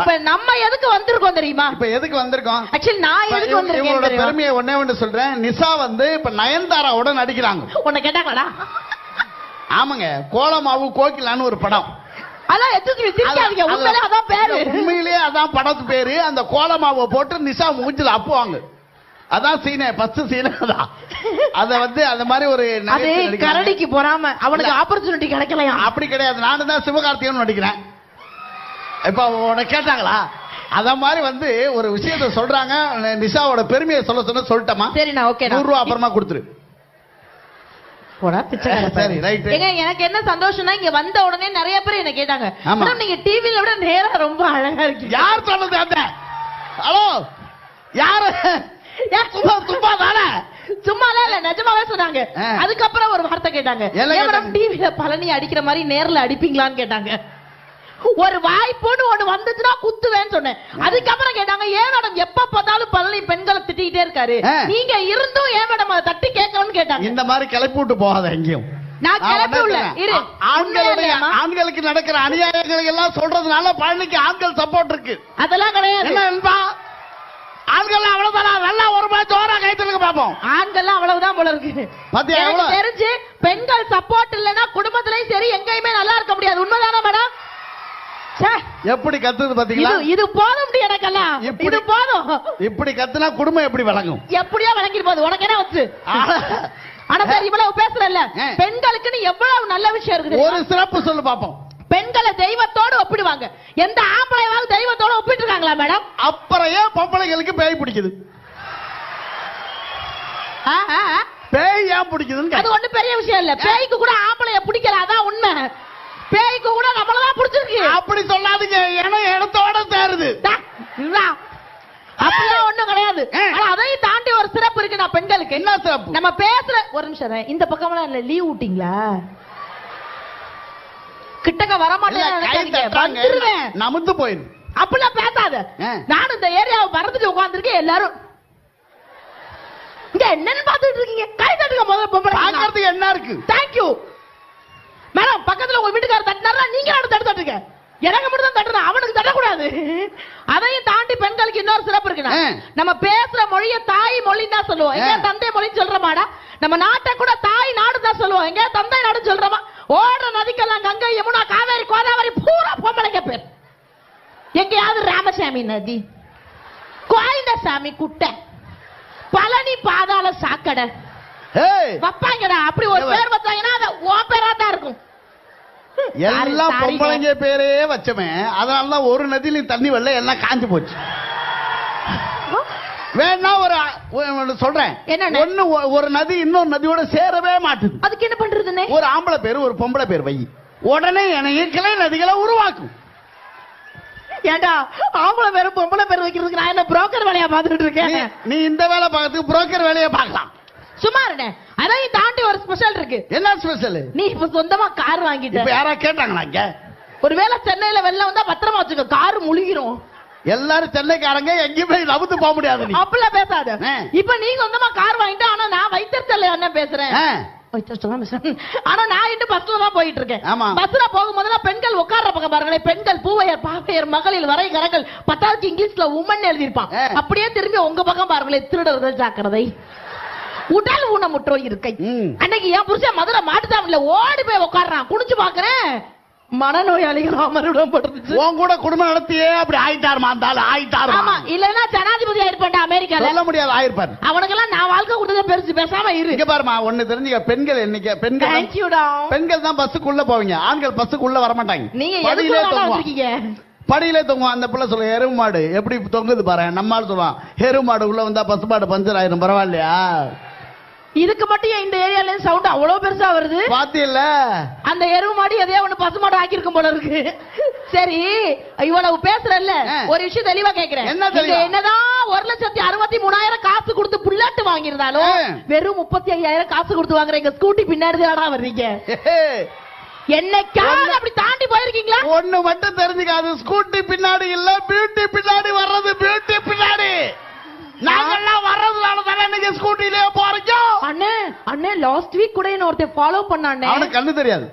இப்ப நம்ம எதுக்கு வந்திருக்கோம் தெரியுமா? இப்ப எதுக்கு வந்திருக்கோம்? ஆக்சுவலி நான் எதுக்கு வந்திருக்கேன்? பெருமையை ஒண்ணே ஒன்று சொல்றேன். நிசா வந்து இப்ப நயன்தாராவோட நடிக்கிறாங்க. உன்னை கேட்டாங்களா? ஆமாங்க, கோலமாவு கோகிலான்னு ஒரு படம். அதான் எதுக்கு சிரிக்காதீங்க, உண்மையிலே அதான் பேரு. உண்மையிலேயே அதான் படத்து பேரு. அந்த கோலமாவை போட்டு நிசா மூஞ்சில அப்புவாங்க. அதான் சீனே, ஃபர்ஸ்ட் சீனே அதான். அத வந்து அந்த மாதிரி ஒரு கரடிக்கு போறாம அவனுக்கு ஆப்பர்ச்சுனிட்டி கிடைக்கலையா? அப்படி கிடையாது. நானும் தான் சிவகார்த்திகேயன் நடிக்கிறேன். இப்ப உன்னை கேட்டாங்களா? அத மாதிரி வந்து ஒரு விஷயத்த சொல்றாங்க. நிஷாவோட பெருமையை சொல்ல சொல்லிட்டமா? சரி, நான் ஓகே. 100 ரூபாய் அப்புறமா கொடுத்துரு. சரி, ரைட். எனக்கு என்ன சந்தோஷம்னா, இங்க வந்த உடனே நிறைய பேர் என்ன கேட்டாங்க, மேடம் நீங்க டிவில விட நேரா ரொம்ப அழகா இருக்கீங்க. யார் சொன்னது? அந்த ஹலோ யாரு? சும்மா தானே? சும்மாலாம் இல்ல, நிஜமாவே சொன்னாங்க. அதுக்கப்புறம் ஒரு வார்த்தை கேட்டாங்க, மேடம் டிவில பழனி அடிக்கிற மாதிரி நேர்ல அடிப்பீங்களான்னு கேட்டாங்க. ஒரு வாய்ப்புன்னு ஒண்ணு வந்துச்சுன்னா குத்துவேன்னு சொன்னேன். அதுக்கப்புறம் கேட்டாங்க, ஏன் மேடம் எப்ப பார்த்தாலும் பழனி பெண்களை திட்டிகிட்டே இருக்காரு, நீங்க இருந்தும் ஏன் மேடம் அதை தட்டி கேட்கணும்னு கேட்டாங்க. இந்த மாதிரி கிளப்பி விட்டு போகாத எங்கேயும். நான் கிளப்பி உள்ள இரு. ஆண்களுக்கு நடக்கிற அநியாயங்களை எல்லாம் சொல்றதுனால பழனிக்கு ஆண்கள் சப்போர்ட் இருக்கு. அதெல்லாம் கிடையாது. ஆண்கள் அவ்வளவுதான். நல்லா ஒரு மாதிரி ஜோரா கைத்தலுக்கு பாப்போம். ஆண்கள் அவ்வளவுதான் போல இருக்கு. தெரிஞ்சு பெண்கள் சப்போர்ட் இல்லைன்னா குடும்பத்திலயும் சரி எங்கேயுமே நல்லா இருக்க முடியாது. உண்மைதானே மேடம்? எப்படி கத்துது பாத்தீங்களா? இது போதும் எனக்கெல்லாம். இது போதும். இப்படி கத்துனா குடும்பம் எப்படி வழங்கும்? எப்படியா வழங்கிட்டு போகுது, உனக்கு என்ன வச்சு? ஆனா சார் இவ்வளவு பேசுறல்ல, பெண்களுக்கு எவ்வளவு நல்ல விஷயம் இருக்குது. ஒரு சிறப்பு சொல்லு பாப்போம். பெண்களை தெய்வத்தோடு ஒப்பிடுவாங்க. எந்த ஆம்பளையாவது தெய்வத்தோடு ஒப்பிட்டு இருக்காங்களா மேடம்? அப்புறம் ஏன் பொம்பளைகளுக்கு பேய் பிடிக்குது? பேய் ஏன் பிடிக்குதுன்னு அது ஒண்ணு பெரிய விஷயம் இல்ல. பேய்க்கு கூட ஆம்பளைய பிடிக்கல, அதான் உண்மை. பேய்க்கு கூட நம்மளதான் பிடிச்சிருக்கு. அப்படி சொல்லாதீங்க, ஏன்னா இடத்தோட சேருது. அப்படிலாம் ஒண்ணும் கிடையாது. அதையும் தாண்டி ஒரு சிறப்பு இருக்கு நான் பெண்களுக்கு. என்ன சிறப்பு? நம்ம பேசுற ஒரு நிமிஷம் இந்த பக்கம்லாம் இல்ல, லீவ் விட்டீங்களா? கிட்டக்க வர மாட்டேன், நமந்து போயிரு. அப்படிலாம் பேசாத. நானும் இந்த ஏரியாவை மறந்துட்டு உட்கார்ந்துருக்கேன். எல்லாரும் இங்க என்னன்னு பாத்துட்டு இருக்கீங்க? கை தட்டுங்க முதல்ல. என்ன இருக்கு? Thank you madam. பக்கத்துல உங்க வீட்டுக்காரர் தட்டினாரா, நீங்க தட்டுங்க. எனக்கு மட்டும் தான் தட்டணும், அவனுக்கு தட்டக்கூடாது. அதையும் தாண்டி பெண்களுக்கு இன்னொரு சிறப்பு இருக்குன்னா, நம்ம பேசுற மொழிய தாய் மொழின்னு தான் சொல்லுவோம். எங்க தந்தை மொழின்னு சொல்றமாடா? நம்ம நாட்டை கூட தாய் நாடு தான் சொல்லுவோம். எங்க தந்தை நாடு சொல்றோமா? ஓடுற நதிக்கெல்லாம் கங்கை, யமுனா, காவேரி, கோதாவரி பூரா பொம்பளைங்க பேர். எங்கேயாவது ராமசாமி நதி, கோயிந்தசாமி குட்டை, பழனி பாதாள சாக்கடை வைப்பாங்கடா. அப்படி ஒரு பேர் வச்சாங்கன்னா அது உன் பேரா தான் இருக்கும். எல்லாம் பொம்பளைங்க பேரே வச்சமே, அதனாலதான் ஒரு நதியில தண்ணி வரல, எல்லாம் காஞ்சு போச்சு. வேணா ஒரு சொல்றேன், ஒண்ணு ஒரு நதி இன்னொரு நதியோட சேரவே மாட்டுது. அதுக்கு என்ன பண்றதுன்னு ஒரு ஆம்பளை பேரு ஒரு பொம்பளை பேர் வை, உடனே எனக்கு கிளை நதிகளை உருவாக்கும். ஏண்டா ஆம்பளை பேரு பொம்பளை பேர் வைக்கிறதுக்கு நான் என்ன புரோக்கர் வேலையா பார்த்துட்டு இருக்கேன்? நீ இந்த வேலை பார்க்கறதுக்கு புரோக்கர் வேலையை பார்க்கலாம். சும்மா இருங்க. அதையும் தாண்டி ஒரு ஸ்பெஷல் இருக்கு. என்ன ஸ்பெஷல்? நீ இப்ப சொந்தமா கார் வாங்கிட்ட. இப்ப யாரா கேட்டாங்களா? இங்க ஒருவேளை சென்னையில வெள்ளம் வந்தா பத்திரமா வச்சுக்க, கார் முழுகிரும். எல்லாரும் சென்னைக்காரங்க எங்கேயுமே நவுத்து போக முடியாது. அப்படிலாம் பேசாத. இப்ப நீங்க சொந்தமா கார் வாங்கிட்டா, ஆனா நான் வைத்திருத்தல என்ன பேசுறேன். ஆனா நான் இன்னும் பஸ்ல தான் போயிட்டு இருக்கேன். பஸ்ல போகும்போது பெண்கள் உட்கார்ற பக்கம் பாருங்களேன், பெண்கள் பூவையர் பாவையர் மகளிர் வரை கரங்கள் 10வது இங்கிலீஷ்ல உமன் எழுதியிருப்பான். அப்படியே திரும்பி உங்க பக்கம் பாருங்களேன், திருடர்கள் ஜாக்கிரதை, உடல் ஊனமுற்றோ இருக்கை. அன்னைக்கு என் புருஷன் மதுரை மாட்டுதான் ஓடி போய் உட்கார்றான். குடிச்சு பாக்குறேன், மனநோயாளிகள் அமர்விடம் படுத்துச்சு. உன் கூட குடும்பம் நடத்தியே அப்படி ஆயிட்டாருமா? ஆயிட்டாரு. ஆமா, இல்லன்னா ஜனாதிபதி ஆயிருப்பான் அமெரிக்கால. சொல்ல முடியாது, ஆயிருப்பாரு. அவனுக்கெல்லாம் நான் வாழ்க்கை கொடுத்ததே பெருசு, பேசாம இரு. இங்க பாருமா, ஒண்ணு தெரிஞ்சுக்க, பெண்கள் என்னைக்கு பெண்கள் தான் பஸ்ஸுக்குள்ள போவீங்க, ஆண்கள் பஸ்ஸுக்குள்ள வர மாட்டாங்க. நீங்க படியிலே தொங்குவீங்க. படியிலே தொங்குவோம். அந்த பிள்ளை சொல்ல, எருமாடு எப்படி தொங்குது பாரு. நம்மால் சொல்லுவான், எருமாடு உள்ள வந்தா பசுமாடு பஞ்சர் ஆயிரும், பரவாயில்லையா? இதுக்கு மட்டும் இந்த ஏரியால சவுண்ட் அவ்வளவு பெருசா வருது பாத்தியல்ல? அந்த எருவு மாடி எதையோ ஒண்ணு பசுமாடு ஆக்கி இருக்கும் போல இருக்கு. சரி, இவ்வளவு பேசுறல்ல, ஒரு விஷயம் தெளிவா கேக்குறேன். என்னதான் 1,63,000 காசு கொடுத்து புல்லட் வாங்கியிருந்தாலும் வெறும் 35,000 காசு கொடுத்து வாங்குற எங்க ஸ்கூட்டி பின்னாடி தான் வர்றீங்க. என்னைக்காவது அப்படி தாண்டி போயிருக்கீங்களா? ஒண்ணு மட்டும் தெரிஞ்சுக்காது, ஸ்கூட்டி பின்னாடி இல்ல, பியூட்டி பின்னாடி வர்றது. பியூட்டி பின்னாடி நாங்கெல்லாம் வர்றதுனால தானே நீங்க ஸ்கூட்டிலே போறீங்க. அண்ணே லாஸ்ட் வீக் கூட என்ன ஒருத்தன் ஃபாலோ பண்ணானே. அவனுக்கு கண்ணு தெரியாது.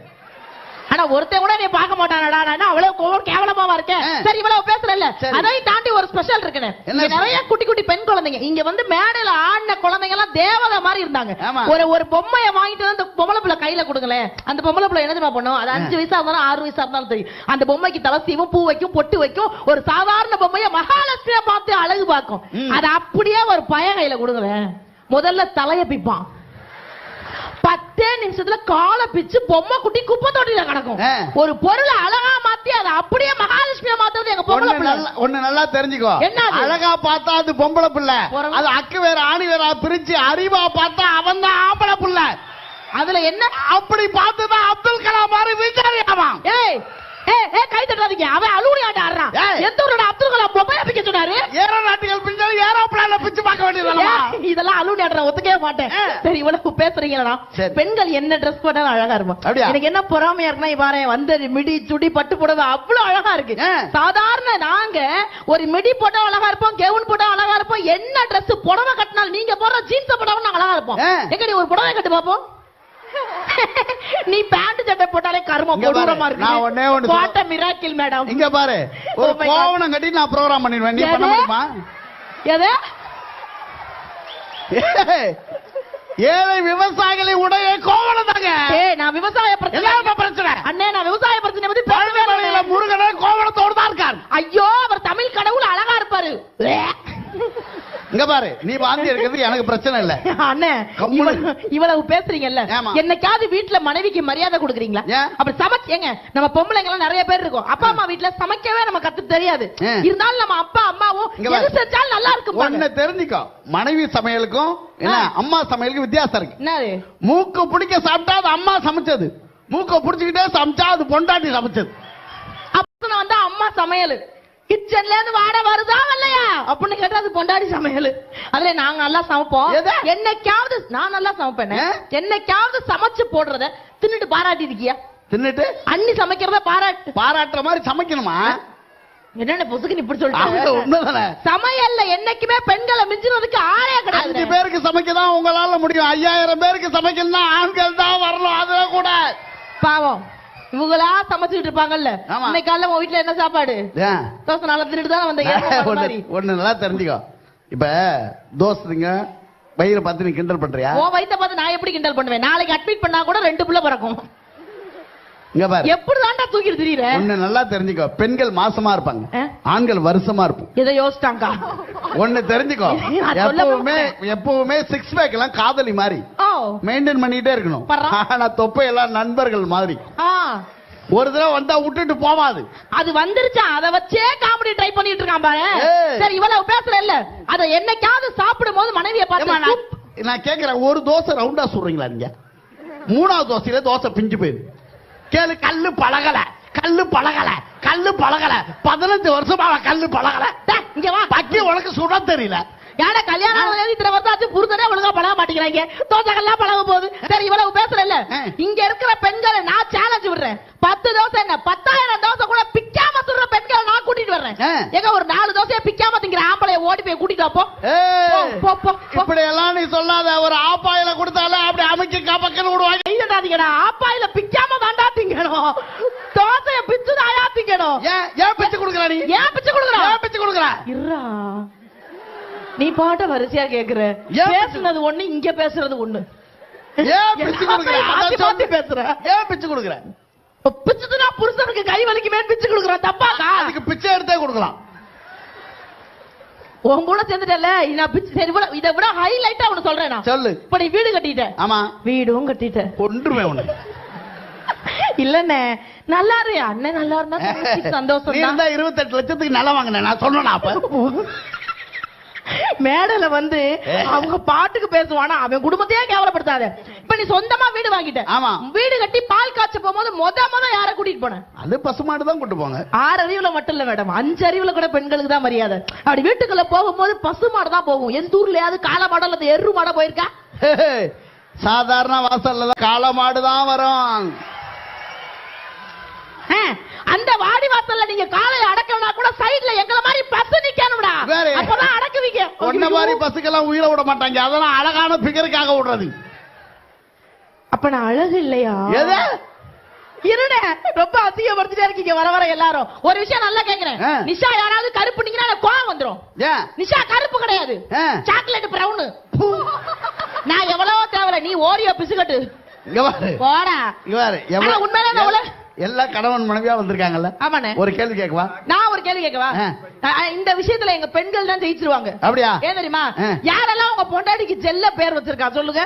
ஆனா ஒருத்தன் கூட நீ பார்க்க மாட்டானடா, நான் அவ்வளவு கேவலமாவா இருக்கேன். சரி இவ்வளவு பேசுறல்ல, அதையும் தாண்டி ஒரு ஸ்பெஷல் இருக்குன்னு. நிறைய குட்டி குட்டி பெண் குழந்தைங்க இங்க வந்து மேடையில ஆடின குழந்தைங்க எல்லாம் தேவதை மாதிரி இருந்தாங்க. ஒரு பொம்மையை வாங்கிட்டு வந்து அந்த பொம்பளை பிள்ளை கையில கொடுங்களேன், அந்த பொம்பளை பிள்ளை என்ன தெரியுமா பண்ணும்? அது 5 வயசா இருந்தாலும் 6 வயசா இருந்தாலும் தெரியும், அந்த பொம்மைக்கு தலை சீவும், பூ வைக்கும், பொட்டு வைக்கும். ஒரு சாதாரண பொம்மையை மகாலட்சுமியை பார்த்து அழகு பார்க்கும். அது அப்படியே ஒரு பய கையில கொடுங்களேன், முதல்ல தலைய பிப்பான், 10 நிமிஷத்துல காலை பிச்சு பொம்மை குட்டி குப்பை தொட்டில கிடக்கும். ஒரு பொருளை அழகா மாத்தி அதை அப்படியே மகாலட்சுமியா மாத்துறது எங்க பொம்பளை பிள்ளை. ஒண்ணு நல்லா தெரிஞ்சுக்கோ, அழகா பார்த்தா அது பொம்பளை பிள்ளை, அது அக்கு வேற ஆணி வேற பிரிச்சு அறிவா பார்த்தா அவன் தான் ஆம்பளை பிள்ளை. அதுல என்ன அப்படி பார்த்துதான் அப்துல் கலாம் மாதிரி விசாரியாமா. ஏய் கை தட்டாதீங்க, அவன் அலூரி ஆட்ட ஆடுறான். எந்த ஊரோட அப்துல் கலாம் பொம்மையா பிக்க சொன்னாரு? ஏரோநாட்டிகள் பிஞ்சாலும் ஏரோப்ளான்ல பிச்சு பார்க்க வேண்டியது. இதெல்லாம் அலூரி ஆடுற ஒத்துக்கவே மாட்டேன். சரி இவ்வளவு பேசுறீங்களா? பெண்கள் என்ன ட்ரெஸ் போட்டாலும் அழகா இருக்கும். எனக்கு என்ன பொறாமையா இருக்குன்னா, பாரு வந்து மிடி சுடி பட்டு புடவை அவ்வளவு அழகா இருக்கு. சாதாரண நாங்க ஒரு மிடி போட்டா அழகா இருப்போம், கெவுன் போட்டா அழகா இருப்போம். என்ன ட்ரெஸ் புடவை கட்டினாலும் நீங்க போடுற ஜீன்ஸ் போட்டாலும் அழகா இருப்போம். எங்கடி ஒரு புடவை கட்டு பாப்போம். நீ பேண்ட் சட்டை போட்டாலே கர்மம் கொடூரமா இருக்கு. நான் ஒண்ணே ஒண்ணு வாட் a miracle மேடம். இங்க பாரு, ஒரு கோவணம் கட்டி நான் ப்ரோகிராம் பண்ணிடுவேன், நீ பண்ண முடியுமா? எது? ஏழை விவசாயிகளை உடைய கோவணம் தாங்க. நான் விவசாய பிரச்சனை அண்ணே, நான் விவசாய பிரச்சனை பத்தி பழவேலையில முருகனே கோவணத்தோடு தான் இருக்கார். ஐயோ, அவர் தமிழ் கடவுள் அழகா இருப்பாரு. இங்க பாரு, நீ வாந்தி எடுக்கிறது எனக்கு பிரச்சனை இல்ல. அண்ணே இவ்வளவு பேசுறீங்கல்ல, என்னைக்காவது வீட்டுல மனைவிக்கு மரியாதை கொடுக்குறீங்களா? அப்படி சமைச்சேங்க, நம்ம பொம்பளைங்க எல்லாம் நிறைய பேர் இருக்கும், அப்பா அம்மா வீட்டுல சமைக்கவே நம்ம கத்து தெரியாது. இருந்தாலும் நம்ம அப்பா அம்மாவும் எது செஞ்சாலும் நல்லா இருக்கும். ஒண்ணு தெரிஞ்சுக்கோ, மனைவி சமையலுக்கும் அம்மா சமையலுக்கும் வித்தியாசம் இருக்கு. என்னது? மூக்கு பிடிக்க சாப்பிட்டா அது அம்மா சமைச்சது, மூக்க பிடிச்சுக்கிட்டே சமைச்சா அது பொண்டாட்டி சமைச்சது. அப்ப வந்து அம்மா சமையல் கிச்சன்ல இருந்து வாட வருதா இல்லையா அப்படின்னு கேட்டா அது பொண்டாடி சமையல். அதுல நாங்க நல்லா சமைப்போம். என்னைக்காவது நான் நல்லா சமைப்பேன், என்னைக்காவது சமைச்சு போடுறத தின்னுட்டு பாராட்டி இருக்கியா? தின்னுட்டு அண்ணி சமைக்கிறத பாராட்டுற மாதிரி சமைக்கணுமா? என்னென்ன பொசுக்கு இப்படி சொல்லிட்டு சமையல்ல என்னைக்குமே பெண்களை மிஞ்சுறதுக்கு ஆளே கிடையாது. 5 பேருக்கு சமைக்கதான் உங்களால முடியும், 5000 பேருக்கு சமைக்கணும்னா ஆண்கள் தான் வரணும். அதுல கூட பாவம் இவங்களா சமைச்சுட்டு இருப்பாங்கல்ல. இன்னைக்கு காலையில உங்க வீட்டுல என்ன சாப்பாடு? தோசை நல்லா தின்னுட்டு தான் வந்தீங்க. ஒண்ணு நல்லா தெரிஞ்சுக்கோ, இப்ப தோசைங்க வயிறு பார்த்து நீ கிண்டல் பண்றியா? உன் வயிற்ற பார்த்து நான் எப்படி கிண்டல் பண்ணுவேன்? நாளைக்கு அட்மிட் பண்ணா கூட 2 புள்ள பிறக்கும். இங்க பாரு, எப்படிதான்டா தூக்கிட்டு திரியற? ஒண்ணு நல்லா தெரிஞ்சுக்கோ, பெண்கள் மாசமா இருப்பாங்க, ஆண்கள் வருஷமா இருப்போம். இதை யோசிச்சாங்க. ஒண்ணு தெரிஞ்சுக்கோ, எப்பவுமே 6 பேக் எல்லாம் காதலி மாதிரி மெயின்டைன் பண்ணிட்டே இருக்கணும். ஆனா தொப்பையெல்லாம் நண்பர்கள் மாதிரி. ஒரு தடவை வந்தா விட்டுட்டு போவாது. அது வந்துருச்சா, அதை வச்சே காமெடி ட்ரை பண்ணிட்டு இருக்கான் பாரு. சரி இவ்வளவு பேசுற இல்ல, அத என்னைக்காவது சாப்பிடும் போது மனைவியை பார்த்து நான் கேக்குறேன், ஒரு தோசை ரவுண்டா சொல்றீங்களா நீங்க? 3வது தோசையில தோசை பிஞ்சு போயிரு. கேளு, கல்லு பழகல 15 வருஷமா கல்லு பழகல. இங்க வா, பக்கி உனக்கு சுட தெரியல. யார கல்யாணம் இத்தனை வருஷம் புரிதனே ஒழுங்கா பழக மாட்டேங்கிறாங்க, தோசைகள்லாம் பழக போகுது. சரி இவ்வளவு பேசுற இல்ல, இங்க இருக்கிற பெண்களை நான் சேலஞ்ச் விடுறேன். 10 தோசை என்ன 10,000 தோசை கூட பிக்காம சுடுற பெண்களை நான் கூட்டிட்டு வர்றேன். எங்க ஒரு 4 தோசையை பிக்காம திங்கிற ஆம்பளைய ஓடி போய் கூட்டிட்டு வாப்போ. இப்படி எல்லாம் நீ சொல்லாத, ஒரு ஆப்பாயில கொடுத்தாலும் அப்படி அமைக்க கபக்கன்னு விடுவாங்க. இல்லடாதீங்கடா, ஆப்பாயில பிக்காம தாண்டா திங்கணும், தோசைய பிச்சு தாயா திங்கணும். ஏன் பிச்சு கொடுக்குற? நீ ஏன் பிச்சு கொடுக்குற? இருடா, நீ பாட்ட வரிசையா கேக்குற, பேசுனது ஒண்ணு, இங்க பேசுறது ஒண்ணு. ஏன் பிச்சு கொடுக்குற? பேசுற ஏன் பிச்சு கொடுக்குற? பிச்சுனா புருஷனுக்கு கை வலிக்குமே பிச்சு கொடுக்குற, தப்பாக்கா? அதுக்கு பிச்சை எடுத்தே கொடுக்கலாம். உன் கூட சேர்ந்துட்டல, நான் பிச்சு. சரி இதை விட ஹைலைட்டா ஒண்ணு சொல்றேன் நான். சொல்லு. இப்ப நீ வீடு கட்டிட்ட. ஆமா, வீடும் கட்டிட்ட. ஒன்றுமே ஒண்ணு இல்லண்ணே, நல்லா இரு அண்ணன், நல்லா இருந்தா சந்தோஷம். நீ இருந்தா 28 லட்சத்துக்கு நிலம் வாங்கினேன் நான் சொன்னேன். அப்ப மேடல வந்து அவங்க பாட்டுக்கு பேசுவானா, அவன் குடும்பத்தையே கேவலப்படுத்தாத. இப்ப நீ சொந்தமா வீடு வாங்கிட்ட. ஆமா, வீடு கட்டி பால் காய்ச்ச போகும்போது முத யார கூட்டிட்டு போன? அது பசுமாடு தான் கூட்டு போங்க. 6 அறிவுல மட்டும் இல்ல மேடம், 5 அறிவுல கூட பெண்களுக்கு தான் மரியாதை. அப்படி வீட்டுக்குள்ள போகும்போது பசுமாடு தான் போகும். எந்த ஊர்லயாவது காளமாடு அல்லது எரு மாட போயிருக்கா? சாதாரண வாசல்ல தான் காளமாடு தான் வரும். அந்த வாடி வாசல்ல நீங்க காளைய அடக்கணும்னா கூட சைடுல எங்கள மாதிரி பசு நிக்கணும்டா, அப்பதான் அடக்குவீங்க. ஒன்ன மாதிரி பசுக்கெல்லாம் உயிரை விட மாட்டாங்க, அதெல்லாம் அழகான பிகருக்காக விடுறது. அப்ப நான் அழகு இல்லையா? எது இருட ரொம்ப அசிங்கப்படுத்திட்டே இருக்கீங்க வர வர எல்லாரும். ஒரு விஷயம் நல்லா கேக்குறேன். நிஷா யாராவது கருப்புனீங்கன்னா கோவம் வந்துரும். நிஷா கருப்பு கிடையாது, சாக்லேட் பிரவுன். நான் எவ்வளவோ தேவல, நீ ஓரியோ பிசுகட்டு. இங்க பாரு போடா. இங்க பாரு உண்மையிலே எல்லா கணவன் மனைவியா வந்திருக்காங்கல்ல. ஆமாண்ணே. ஒரு கேள்வி கேட்கவா? நான் ஒரு கேள்வி கேட்கவா? இந்த விஷயத்துல எங்க பெண்கள் தான் ஜெயிச்சிருவாங்க. அப்படியா? ஏன் தெரியுமா? யாரெல்லாம் உங்க பொண்டாட்டிக்கு செல்ல பேர் வச்சிருக்கா சொல்லுங்க.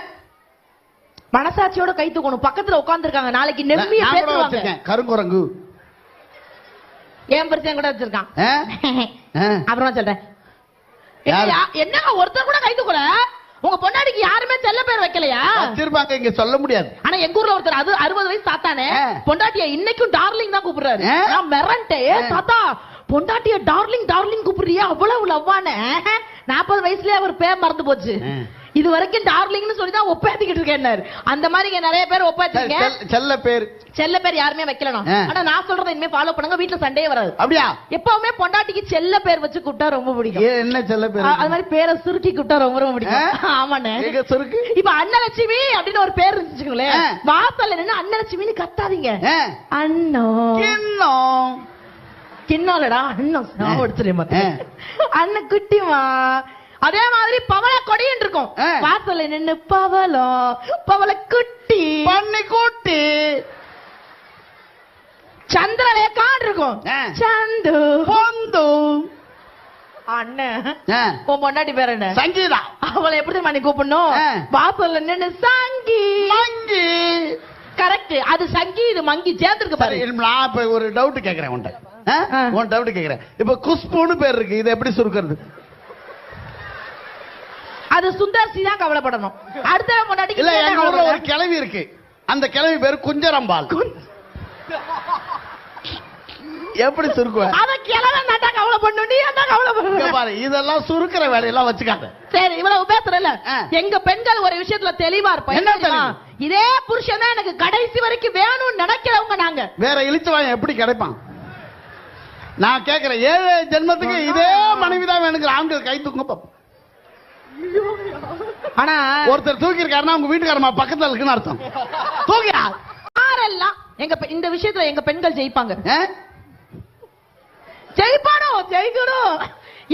மனசாட்சியோட கை தூக்கணும். பக்கத்துல உட்கார்ந்து இருக்காங்க, நாளைக்கு நெம்மியா பேசுவாங்க. கருங்குரங்கு ஏன் பிரச்சனை கூட வச்சிருக்கான். அப்புறமா சொல்றேன். என்ன ஒருத்தர் கூட கை தூக்கல? உங்க பொண்டாட்டிக்கு யாருமே செல்ல பேர் வைக்கலையா? வச்சிருப்பாங்க, இங்க சொல்ல முடியாது. ஆனா எங்க ஊர்ல ஒருத்தர், அது 60 வயசு தாத்தானே, பொண்டாட்டிய இன்னைக்கும் டார்லிங் தான் கூப்பிடுறாரு. நான் மிரண்டே, தாத்தா பொண்டாட்டிய டார்லிங் டார்லிங் கூப்பிடுறியா? அவ்வளவு லவ்வான. 40 வயசுலயே அவர் பேர் மறந்து போச்சு. இது வரைக்கும் டார்லிங்னு சொல்லி தான் ஒப்பாத்திக்கிட்டு இருக்கேன். அந்த மாதிரி நிறைய பேர் ஒப்பாத்திருக்கேன். செல்ல பேர் யாருமே வைக்கலாம். ஆனா நான் சொல்றதை இனிமே ஃபாலோ பண்ணுங்க, வீட்டுல சண்டையே வராது. அப்படியா? எப்பவுமே பொண்டாட்டிக்கு செல்ல பேர் வச்சு கூப்பிட்டா ரொம்ப பிடிக்கும். என்ன செல்ல பேர்? அது மாதிரி பேரை சுருக்கி கூப்பிட்டா ரொம்ப ரொம்ப பிடிக்கும். ஆமாண்ணே. இப்ப அன்னலட்சுமி அப்படின்னு ஒரு பேர் இருந்துச்சுங்களேன், வாசல்ல நின்று அன்னலட்சுமின்னு கத்தாதீங்க. அண்ணோ கிண்ணோலடா அண்ணன் எடுத்துருமா அண்ணன் குட்டிமா. அதே மாதிரி பவள கொடின்னு இருக்கும், வாசல்ல நின்னு பவளம் பவள குட்டி பண்ணி குட்டி. சந்திரலேகான் இருக்கும், சந்து பொந்து. அண்ணன் உன் பொண்டாட்டி பேர் என்ன? சங்கீதா. அவளை எப்படி மணி கூப்பிடணும்? வாசல்ல நின்னு சங்கி மங்கி. கரெக்ட், அது சங்கி இது மங்கி சேர்ந்துருக்கு பாரு. நான் இப்ப ஒரு டவுட் கேக்குறேன் உன் டவுட் கேக்குறேன். இப்ப குஷ்புன்னு பேர் இருக்கு, இது எப்படி சுருக்கிறது? அது சுந்தர்சி தான் கவலைப்படணும். அடுத்த பொண்டாட்டிக்கு இல்ல, எங்க ஊர்ல ஒரு கிழவி இருக்கு, அந்த கிழவி பேரு குஞ்சரம்பால். எப்படி சுருக்குவ? அத கிழவ நட்டா கவலைப்படணும், நீ என்ன கவலைப்படுற? பாரு, இதெல்லாம் சுருக்குற வேலையெல்லாம் வச்சுக்காத. சரி, இவ்வளவு பேசுறல. எங்க பெண்கள் ஒரு விஷயத்துல தெளிவா இருப்பாங்க. என்ன தெரியுமா? இதே புருஷன் தான் எனக்கு கடைசி வரைக்கும் வேணும்னு நினைக்கிறவங்க நாங்க. வேற இழிச்சவான் எப்படி கிடைப்பான்? நான் கேக்குறேன், 7 ஜென்மத்துக்கு இதே மனைவிதான் வேணுங்கிற ஆண்கள் கை தூங்க பாப்போம். ஆனா ஒருத்தர் தூக்கி இருக்காருன்னா உங்க வீட்டுக்காரமா பக்கத்துல இருக்குன்னு அர்த்தம். தூக்கியா? யாரெல்லாம் இந்த விஷயத்துல எங்க பெண்கள் ஜெயிப்பாங்க? ஜெயிக்கணும்.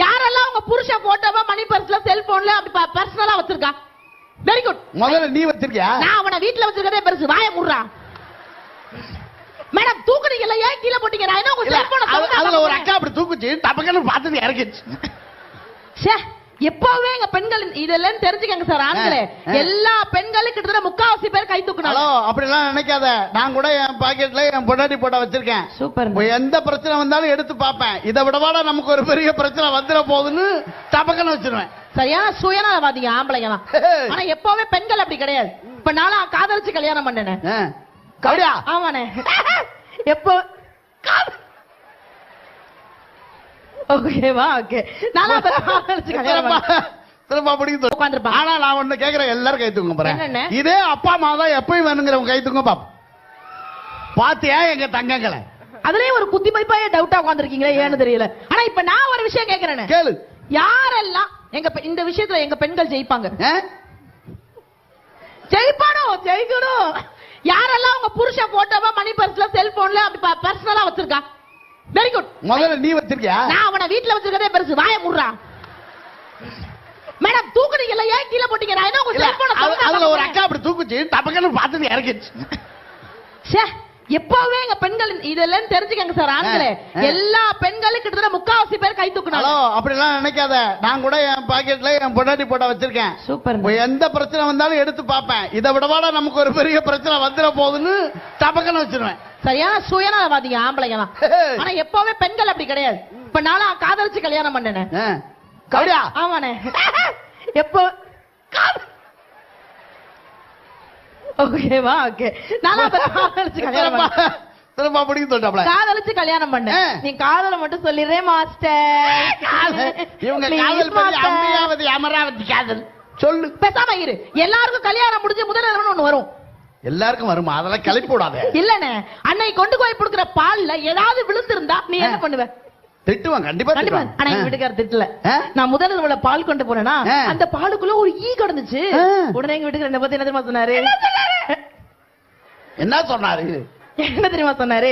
யாரெல்லாம் உங்க புருஷன் போட்டோவா மணி பர்ஸ்ல செல்போன்ல அப்படி பர்சனலா வச்சிருக்கா? Very good. முதல்ல நீ வச்சிருக்கியா? நான் அவனை வீட்டுல வச்சிருக்கதே பெருசு. வாயை மூடுறா. மேடம் தூக்குறீங்கல்ல, ஏன் கீழே போட்டீங்க? நான் என்ன உங்க செல்போனை அதுல ஒரு அக்கா அப்படி தூக்குச்சு, டபக்கன்னு பார்த்தது இறக்கிச்சு. எப்பவே எங்க பெண்கள் இதெல்லாம் தெரிஞ்சுக்கங்க சார். ஆண்களே, எல்லா பெண்களும் கிட்டத்தட்ட 3/4 பேர் கை தூக்குனாங்க. அப்படி எல்லாம் நினைக்காத. நான் கூட என் பாக்கெட்ல என் பொண்டாட்டி போட்டோ வச்சிருக்கேன். சூப்பர். எந்த பிரச்சனை வந்தாலும் எடுத்து பாப்பேன். இதை விடவாட நமக்கு ஒரு பெரிய பிரச்சனை வந்துட போகுதுன்னு டபக்கன்னு வச்சிருவேன். சரியான சுயநலவாதிங்க ஆம்பளைங்க தான். ஆனா எப்பவுமே பெண்கள் அப்படி கிடையாது. இப்ப நானும் காதலிச்சு கல்யாணம் பண்ணேனே. கவடியா? ஆமாண்ணே. எப்போ ஓகேவா? ஓகே. நான் காதலிச்சு கல்யாணம் பண்ணேன். ஆனா நான் ஒண்ணு கேக்குறேன், எல்லாரும் கை தூங்க போறேன். இதே அப்பா அம்மா தான் எப்பயும் வேணுங்கிறவங்க கை தூங்க பாப்போம். பாத்தியா எங்க தங்கங்களை? அதுலயே ஒரு குத்தி மதிப்பாய டவுட்டா உட்கார்ந்திருக்கீங்களே, ஏன்னு தெரியல. ஆனா இப்ப நான் ஒரு விஷயம் கேக்குறேன், கேளு. யாரெல்லாம் இந்த விஷயத்துல எங்க பெண்கள் ஜெயிப்பாங்க? ஜெயிக்கணும். யாரெல்லாம் உங்க புருஷன் போட்டோவா மணி பர்ஸ்ல செல்போன்ல அப்படி பர்சனலா வச்சிருக்கா? Very good. முதல்ல நீ வச்சிருக்கியா? நான் அவனை வீட்டுல வச்சிருக்கதே பெருசு. வாயை மூடுறா. மேடம் தூக்குறீங்கல்ல, ஏன் கீழே போட்டீங்க? நான் என்ன உங்க செல்போனை அதுல ஒரு அக்கா அப்படி தூக்குச்சு, டபக்கன்னு பார்த்தது இறக்கிச்சு. எப்பவே எங்க பெண்கள் இதெல்லாம் தெரிஞ்சுக்கங்க சார். ஆண்களே, எல்லா பெண்களும் கிட்டத்தட்ட 3/4 பேர் கை தூக்குனாங்க. அப்படி எல்லாம் நினைக்காத. நான் கூட என் பாக்கெட்ல என் பொண்டாட்டி போட்டோ வச்சிருக்கேன். சூப்பர். எந்த பிரச்சனை வந்தாலும் எடுத்து பாப்பேன். இதை விடவாட நமக்கு ஒரு பெரிய பிரச்சனை வந்துட போகுதுன்னு டபக்கன்னு வச்சிருவேன். சரியான சுயநலவாதிங்க ஆம்பளைங்க தான். ஆனா எப்பவுமே பெண்கள் அப்படி கிடையாது. இப்ப நானும் காதலிச்சு கல்யாணம் பண்ணேனே. கவடியா? ஆமாண்ணே. எப்போ ஓகேவா? ஓகே. நான் காதலிச்சு கல்யாணம் பண்ணேன். திரும்ப பிடிக்க சொல்லிட்டாப்ல. காதலிச்சு கல்யாணம் பண்ணேன். நீ காதல மட்டும் சொல்லிடுறே மாஸ்டர். இவங்க காதல் பண்ணி அம்மையாவதி அமராவதி காதல் சொல்லு. பேசாம இரு. எல்லாருக்கும் கல்யாணம் முடிஞ்சு முதல்ல ஒண்ணு வரும். எல்லாருக்கும் வருமா? அதெல்லாம் கிளப்பி விடாத. இல்லண்ணே, அன்னை கொண்டு போய் கொடுக்கிற பால்ல ஏதாவது விழுந்திருந்தா நீ என்ன பண்ணுவ? திட்டுவான். கண்டிப்பா திட்டுவான். ஆனா எங்க வீட்டுக்காரர் திட்டல. நான் முதல்ல பால் கொண்டு போனேன்னா அந்த பாலுக்குள்ள ஒரு ஈ கிடந்துச்சு. உடனே எங்க வீட்டுக்காரர் என்ன பத்தி என்ன தெரியுமா சொன்னாரு? என்ன சொன்னாரு? என்ன தெரியுமா சொன்னாரு?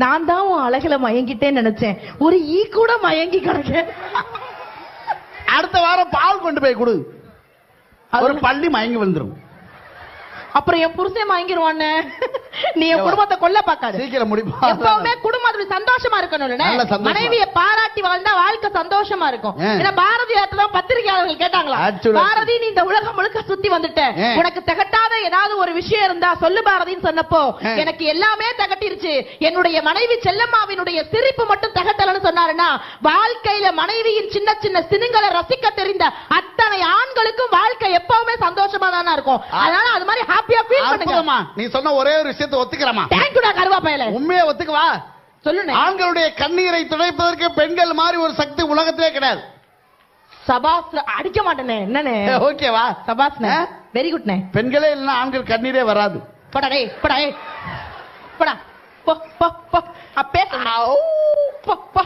நான் தான் உன் அழகுல மயங்கிட்டேன்னு நினைச்சேன், ஒரு ஈ கூட மயங்கி கிடக்க. அடுத்த வாரம் பால் கொண்டு போய் கொடு, ஒரு பள்ளி மயங்கி வந்துரும். அப்புறம் என் புருஷன் வாங்கிடுவான்னு நீ என் குடும்பத்தை கொல்ல பாக்காது. சீக்கிரம் முடிப்பா. எப்பவுமே குடும்பத்துல சந்தோஷமா இருக்கணும். மனைவியை பாராட்டி வாழ்ந்தா வாழ்க்கை சந்தோஷமா இருக்கும். ஏன்னா பாரதியார் பத்திரிகையாளர்கள் கேட்டாங்களா, பாரதி நீ இந்த உலகம் முழுக்க சுத்தி வந்துட்ட, உனக்கு திகட்டாத ஏதாவது ஒரு விஷயம் இருந்தா சொல்லு பாரதின்னு சொன்னப்போ எனக்கு எல்லாமே திகட்டிருச்சு, என்னுடைய மனைவி செல்லம்மாவினுடைய சிரிப்பு மட்டும் திகட்டலன்னு சொன்னாருன்னா, வாழ்க்கையில மனைவியின் சின்ன சின்ன சினுங்களை ரசிக்க தெரிந்த அத்தனை ஆண்களுக்கும் வாழ்க்கை எப்பவுமே சந்தோஷமா தானே இருக்கும். அதனால அது மாதிரி ஹாப்பியா ஃபீல் பண்ணுங்க. நீ சொன்ன ஒரே ஒரு விஷயத்தை ஒத்துக்கிறமா? தேங்க்யூடா கருவாப்பையில. உண்மையை ஒத்துக்குவா சொல்லுங்க. ஆண்களுடைய கண்ணீரை துடைப்பதற்கு பெண்கள் மாதிரி ஒரு சக்தி உலகத்திலே கிடையாது. சபாஸ் அடிக்க மாட்டேனே என்னனே. ஓகேவா? சபாஸ்னே வெரி குட்னே. பெண்களே இல்லனா ஆண்கள் கண்ணீரே வராது. போடா டேய் போடா டேய் போடா போ போ போ அப்பே போ போ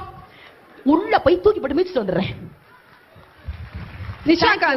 உள்ள போய் தூக்கி போட்டு மிதிச்சிட்டு வந்துறேன். நிஷாக்கா